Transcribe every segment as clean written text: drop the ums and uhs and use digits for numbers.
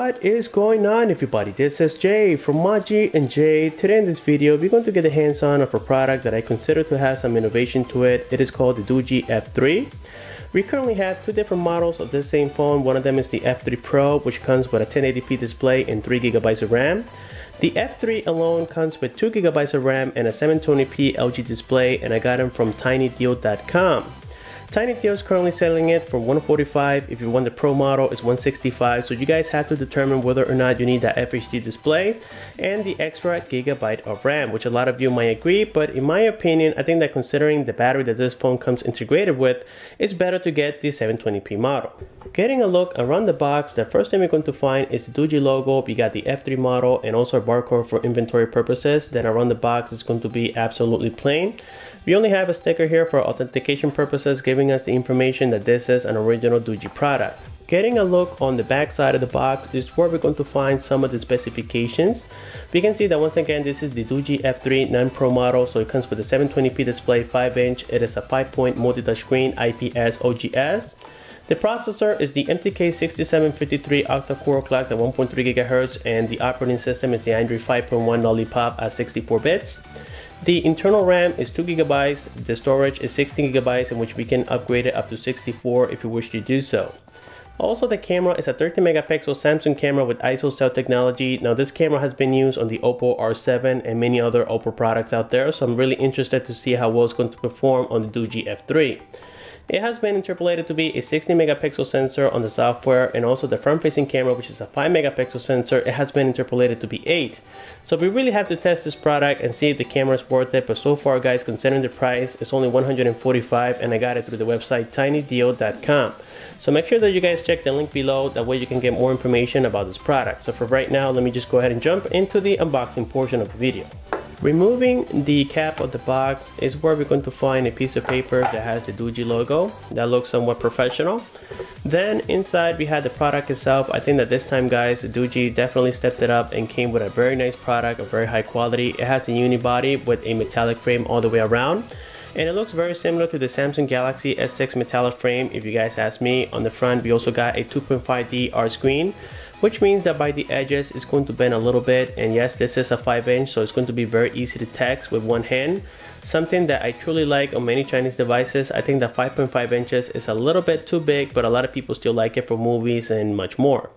What is going on, everybody? This is Jay from Maji and Jay. Today in this video we're going to get a hands-on of a product that I consider to have some innovation to it. It is called the Doogee F3. We currently have two different models of this same phone. One of them is the F3 Pro, which comes with a 1080p display and 3 GB of RAM. The F3 alone comes with 2 GB of RAM and a 720p LG display, and I got them from tinydeal.com. TinyDeal is currently selling it for $145. If you want the Pro model, it's $165. So you guys have to determine whether or not you need that FHD display and the extra gigabyte of RAM, which a lot of you might agree. But in my opinion, I think that considering the battery that this phone comes integrated with, it's better to get the 720p model. Getting a look around the box, the first thing we're going to find is the Doogee logo. We got the F3 model and also a barcode for inventory purposes. Then around the box is going to be absolutely plain. We only have a sticker here for authentication purposes, giving us the information that this is an original Doogee product. Getting a look on the back side of the box is where we're going to find some of the specifications. We can see that once again, this is the Doogee F3 non-Pro model, so it comes with a 720p display, 5-inch. It is a 5-point multi-touch screen, IPS OGS. The processor is the MTK6753 octa-core clocked at 1.3 GHz, and the operating system is the Android 5.1 Lollipop at 64 bits. The internal RAM is 2 GB, the storage is 16 GB, in which we can upgrade it up to 64 if you wish to do so. Also, the camera is a 13 megapixel Samsung camera with ISO cell technology. Now this camera has been used on the Oppo R7 and many other Oppo products out there, so I'm really interested to see how well it's going to perform on the Doogee F3. It has been interpolated to be a 16 megapixel sensor on the software, and also the front-facing camera, which is a 5 megapixel sensor, it has been interpolated to be 8. So we really have to test this product and see if the camera is worth it, but so far guys, considering the price, it's only $145 and I got it through the website tinydeal.com. So make sure that you guys check the link below, that way you can get more information about this product. So for right now, let me just go ahead and jump into the unboxing portion of the video. Removing the cap of the box is where we're going to find a piece of paper that has the Doogee logo. That looks somewhat professional. Then inside we had the product itself. I think that this time guys, Doogee definitely stepped it up and came with a very nice product, a very high quality. It has a unibody with a metallic frame all the way around. And it looks very similar to the Samsung Galaxy S6 metallic frame, if you guys ask me. On the front we also got a 2.5D art screen, which means that by the edges it's going to bend a little bit. And yes, this is a 5-inch, so it's going to be very easy to text with one hand. Something that I truly like on many Chinese devices. I think that 5.5 inches is a little bit too big, but a lot of people still like it for movies and much more.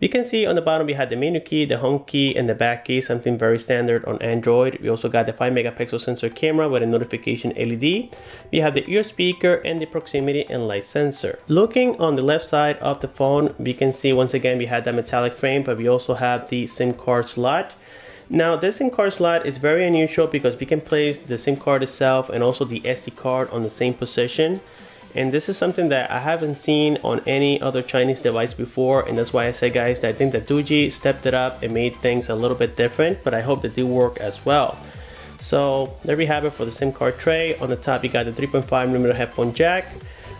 You can see on the bottom we had the menu key, the home key, and the back key, something very standard on Android. We also got the 5 megapixel sensor camera with a notification LED. We have the ear speaker and the proximity and light sensor. Looking on the left side of the phone, we can see once again we had that metallic frame, but we also have the SIM card slot. Now this SIM card slot is very unusual because we can place the SIM card itself and also the SD card on the same position. And this is something that I haven't seen on any other Chinese device before, and that's why I say guys that I think that Doogee stepped it up and made things a little bit different, but I hope that they work as well. So there we have it for the SIM card tray. On the top you got the 3.5mm headphone jack.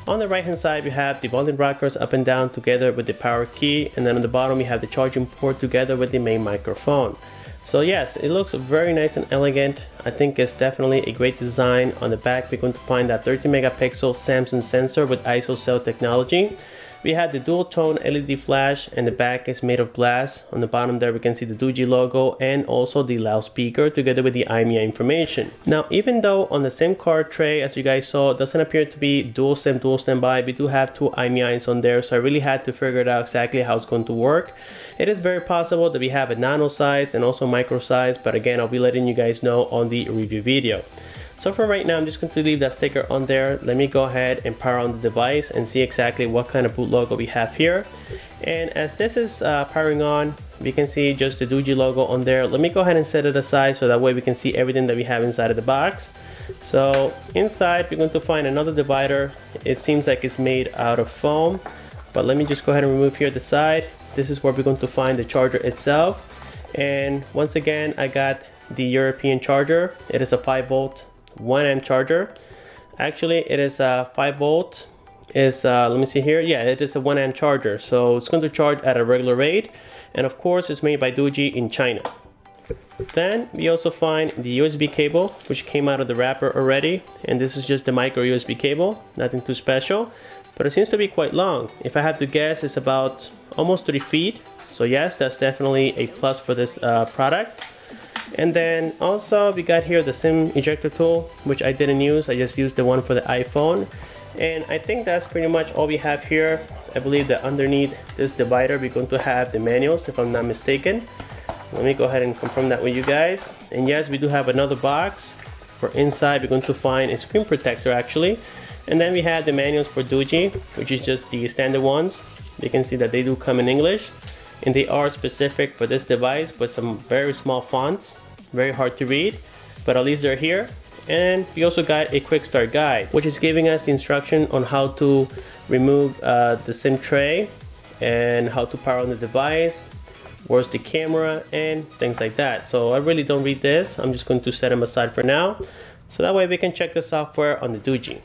On the right hand side we have the volume rockers up and down together with the power key, and then on the bottom we have the charging port together with the main microphone. So yes, it looks very nice and elegant. I think it's definitely a great design. On the back we're going to find that 13 megapixel Samsung sensor with ISO cell technology. We have the dual tone LED flash, and the back is made of glass. On the bottom there we can see the Doogee logo and also the loudspeaker together with the IMEI information. Now even though on the SIM card tray, as you guys saw, it doesn't appear to be dual SIM dual standby, we do have two IMEIs on there, so I really had to figure it out exactly how it's going to work. It is very possible that we have a nano size and also micro size, but again I'll be letting you guys know on the review video. So for right now, I'm just going to leave that sticker on there. Let me go ahead and power on the device and see exactly what kind of boot logo we have here. And as this is powering on, we can see just the Doogee logo on there. Let me go ahead and set it aside so that way we can see everything that we have inside of the box. So inside, we're going to find another divider. It seems like it's made out of foam, but let me just go ahead and remove here the side. This is where we're going to find the charger itself. And once again, I got the European charger. It is a 5-volt 1 amp charger. Actually it is a 5 volt is let me see here. Yeah, it is a 1 amp charger, so it's going to charge at a regular rate, and of course it's made by Doogee in China. Then we also find the USB cable, which came out of the wrapper already, and this is just the micro USB cable, nothing too special, but it seems to be quite long. If I had to guess, it's about almost 3 feet. So yes, that's definitely a plus for this product. And then also we got here the SIM ejector tool, which I didn't use. I just used the one for the iPhone. And I think that's pretty much all we have here. I believe that underneath this divider we're going to have the manuals, if I'm not mistaken. Let me go ahead and confirm that with you guys. And yes, we do have another box. For inside we're going to find a screen protector actually. And then we have the manuals for Doogee, which is just the standard ones. You can see that they do come in English, and they are specific for this device with some very small fonts, very hard to read, but at least they're here. And we also got a quick start guide, which is giving us the instruction on how to remove the SIM tray and how to power on the device, where's the camera, and things like that. So I really don't read this. I'm just going to set them aside for now, so that way we can check the software on the Doogee.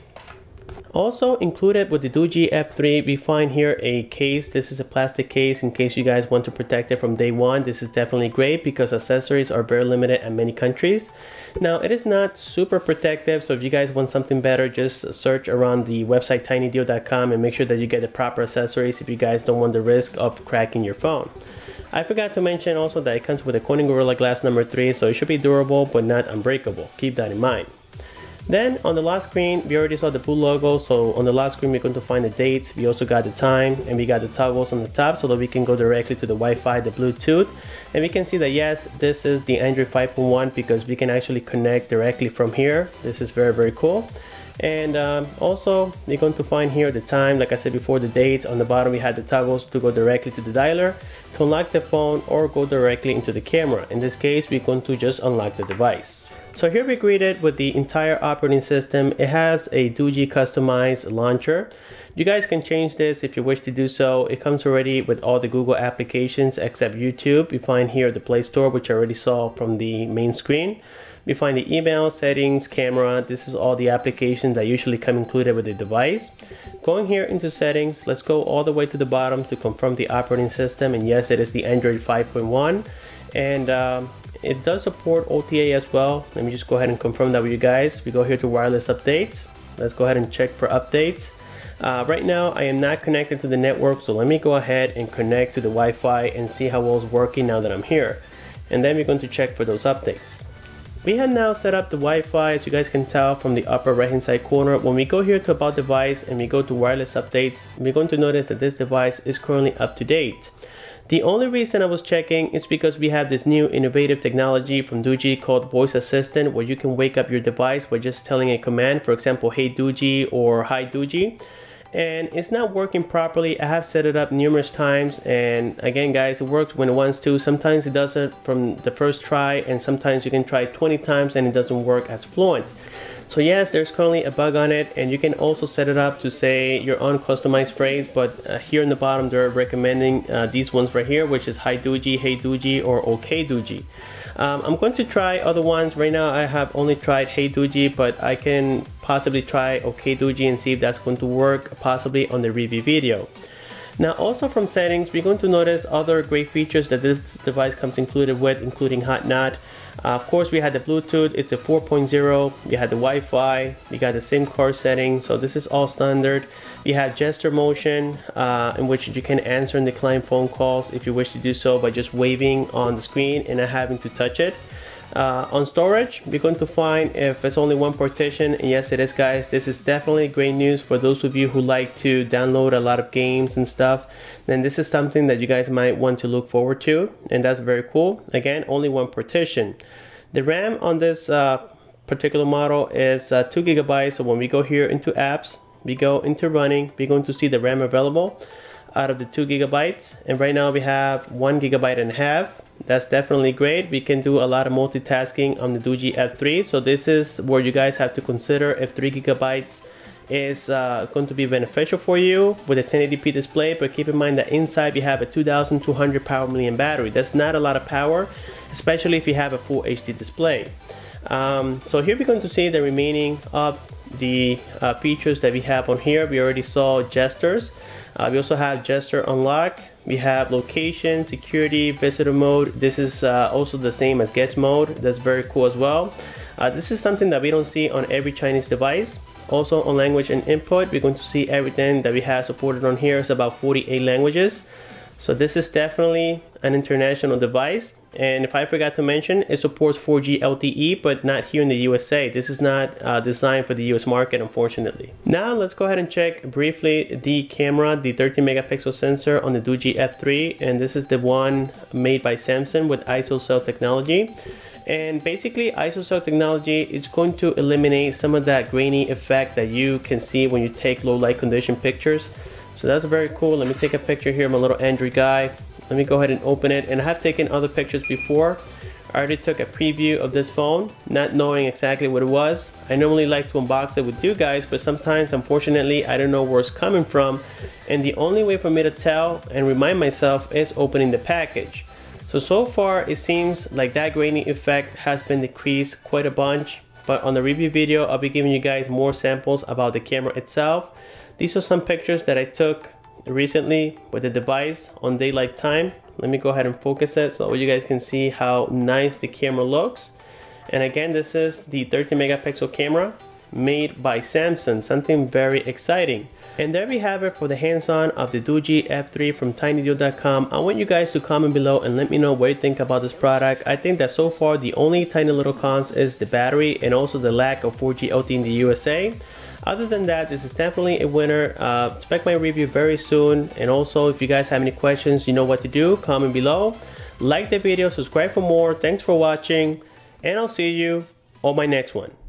Also included with the Doogee F3, we find here a case. This is a plastic case in case you guys want to protect it from day one. This is definitely great because accessories are very limited in many countries. Now it is not super protective, so if you guys want something better, just search around the website tinydeal.com and make sure that you get the proper accessories if you guys don't want the risk of cracking your phone. I forgot to mention also that it comes with a Corning Gorilla Glass number 3, so it should be durable but not unbreakable. Keep that in mind. Then on the lock screen, we already saw the blue logo, so on the lock screen we're going to find the dates. We also got the time, and we got the toggles on the top so that we can go directly to the Wi-Fi, the Bluetooth. And we can see that yes, this is the Android 5.1 because we can actually connect directly from here. This is very, very cool. And also we're going to find here the time, like I said before, the dates. On the bottom we had the toggles to go directly to the dialer, to unlock the phone, or go directly into the camera. In this case, we're going to just unlock the device. So here we're greeted with the entire operating system. It has a Doogee customized launcher. You guys can change this if you wish to do so. It comes already with all the Google applications except YouTube. You find here the Play Store, which I already saw from the main screen. We find the email, settings, camera. This is all the applications that usually come included with the device. Going here into settings, let's go all the way to the bottom to confirm the operating system. And yes, it is the Android 5.1. And it does support OTA as well. Let me just go ahead and confirm that with you guys. We go here to wireless updates. Let's go ahead and check for updates. Right now I am not connected to the network, so let me go ahead and connect to the Wi-Fi and see how well it's working now that I'm here. And then we're going to check for those updates. We have now set up the Wi-Fi, as you guys can tell from the upper right hand side corner. When we go here to about device and we go to wireless update, we're going to notice that this device is currently up to date. The only reason I was checking is because we have this new innovative technology from Doogee called Voice Assistant, where you can wake up your device by just telling a command, for example, hey Doogee or hi Doogee. And it's not working properly. I have set it up numerous times, and again guys, it works when it wants to. Sometimes it does it from the first try, and sometimes you can try 20 times and it doesn't work as fluent. So yes, there's currently a bug on it, and you can also set it up to say your own customized phrase, but here in the bottom they're recommending these ones right here, which is hi Doogee, hey Doogee, or okay Doogee. I'm going to try other ones. Right now I have only tried hey Doogee, but I can possibly try okay Doogee and see if that's going to work possibly on the review video. Now also from settings, we're going to notice other great features that this device comes included with, including Hotknot. Of course, we had the Bluetooth, it's a 4.0, we had the Wi-Fi, we got the SIM card setting, so this is all standard. We have gesture motion, in which you can answer and decline phone calls if you wish to do so by just waving on the screen and not having to touch it. On storage, we're going to find if it's only one partition, and yes it is guys. This is definitely great news for those of you who like to download a lot of games and stuff. Then this is something that you guys might want to look forward to, and that's very cool. Again, only one partition. The RAM on this particular model is 2 GB. So when we go here into apps, we go into running, we're going to see the RAM available out of the 2 GB, and right now we have 1.5 GB. That's definitely great. We can do a lot of multitasking on the Doogee F3, so this is where you guys have to consider if 3 GB is going to be beneficial for you with a 1080p display. But keep in mind that inside we have a 2200 power milliamp battery. That's not a lot of power, especially if you have a full HD display. So here we're going to see the remaining of the features that we have on here. We already saw gestures. We also have gesture unlock. We have location, security, visitor mode. This is also the same as guest mode. That's very cool as well. This is something that we don't see on every Chinese device. Also on language and input, we're going to see everything that we have supported on here. It's about 48 languages. So this is definitely an international device. And if I forgot to mention, it supports 4G LTE, but not here in the USA. This is not designed for the US market, unfortunately. Now let's go ahead and check briefly the camera, the 13 megapixel sensor on the Doogee F3. And this is the one made by Samsung with ISO technology. And basically ISO technology is going to eliminate some of that grainy effect that you can see when you take low light condition pictures. So that's very cool. Let me take a picture here of my little Android guy. Let me go ahead and open it. And I have taken other pictures before. I already took a preview of this phone, not knowing exactly what it was. I normally like to unbox it with you guys, but sometimes, unfortunately, I don't know where it's coming from. And the only way for me to tell and remind myself is opening the package. So far, it seems like that grainy effect has been decreased quite a bunch. But on the review video, I'll be giving you guys more samples about the camera itself. These are some pictures that I took recently with the device on daylight time. Let me go ahead and focus it so you guys can see how nice the camera looks. And again, this is the 13 megapixel camera made by Samsung, something very exciting. And there we have it for the hands-on of the Doogee F3 from tinydeal.com. I want you guys to comment below and let me know what you think about this product. I think that so far the only tiny little cons is the battery and also the lack of 4G LTE in the USA. Other than that, this is definitely a winner. Expect my review very soon. And also, if you guys have any questions, you know what to do. Comment below. Like the video, subscribe for more. Thanks for watching. And I'll see you on my next one.